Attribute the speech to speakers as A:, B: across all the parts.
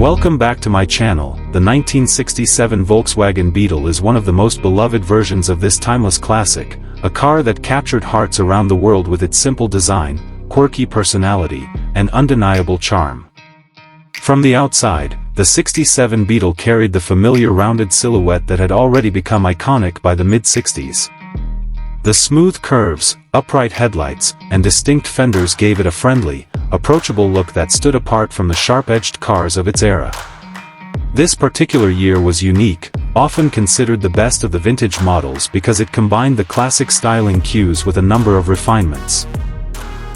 A: Welcome back to my channel. The 1967 Volkswagen Beetle is one of the most beloved versions of this timeless classic, a car that captured hearts around the world with its simple design, quirky personality, and undeniable charm. From the outside, the 67 Beetle carried the familiar rounded silhouette that had already become iconic by the mid-60s. The smooth curves, upright headlights, and distinct fenders gave it a friendly, approachable look that stood apart from the sharp-edged cars of its era. This particular year was unique, often considered the best of the vintage models because it combined the classic styling cues with a number of refinements.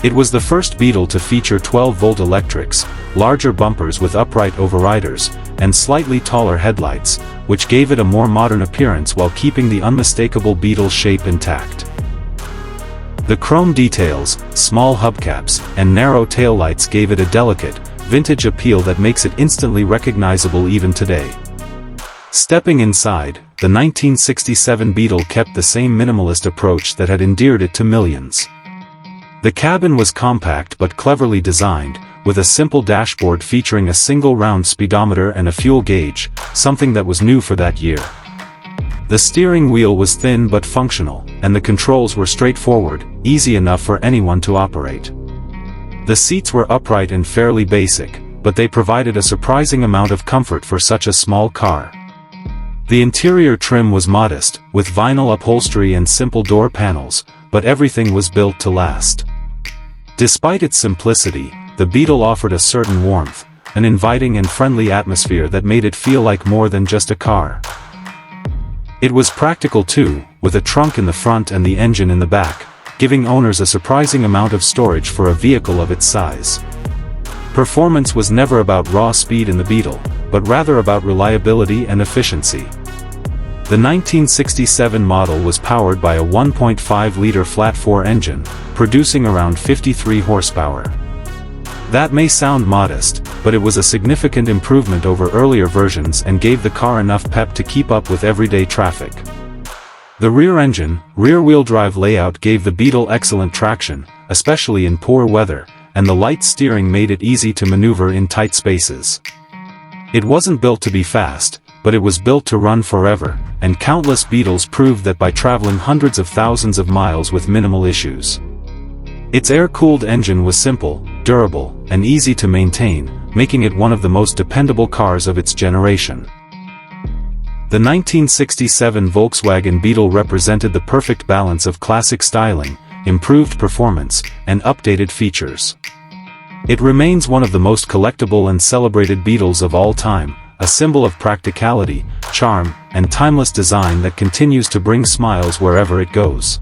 A: It was the first Beetle to feature 12-volt electrics, larger bumpers with upright overriders, and slightly taller headlights, which gave it a more modern appearance while keeping the unmistakable Beetle shape intact. The chrome details, small hubcaps, and narrow taillights gave it a delicate, vintage appeal that makes it instantly recognizable even today. Stepping inside, the 1967 Beetle kept the same minimalist approach that had endeared it to millions. The cabin was compact but cleverly designed, with a simple dashboard featuring a single round speedometer and a fuel gauge, something that was new for that year. The steering wheel was thin but functional, and the controls were straightforward, easy enough for anyone to operate. The seats were upright and fairly basic, but they provided a surprising amount of comfort for such a small car. The interior trim was modest, with vinyl upholstery and simple door panels, but everything was built to last. Despite its simplicity, the Beetle offered a certain warmth, an inviting and friendly atmosphere that made it feel like more than just a car. It was practical too, with a trunk in the front and the engine in the back, giving owners a surprising amount of storage for a vehicle of its size. Performance was never about raw speed in the Beetle, but rather about reliability and efficiency. The 1967 model was powered by a 1.5-liter flat-4 engine, producing around 53 horsepower. That may sound modest, but it was a significant improvement over earlier versions and gave the car enough pep to keep up with everyday traffic. The rear-engine, rear-wheel drive layout gave the Beetle excellent traction, especially in poor weather, and the light steering made it easy to maneuver in tight spaces. It wasn't built to be fast, but it was built to run forever, and countless Beetles proved that by traveling hundreds of thousands of miles with minimal issues. Its air-cooled engine was simple, durable, and easy to maintain, making it one of the most dependable cars of its generation. The 1967 Volkswagen Beetle represented the perfect balance of classic styling, improved performance, and updated features. It remains one of the most collectible and celebrated Beetles of all time, a symbol of practicality, charm, and timeless design that continues to bring smiles wherever it goes.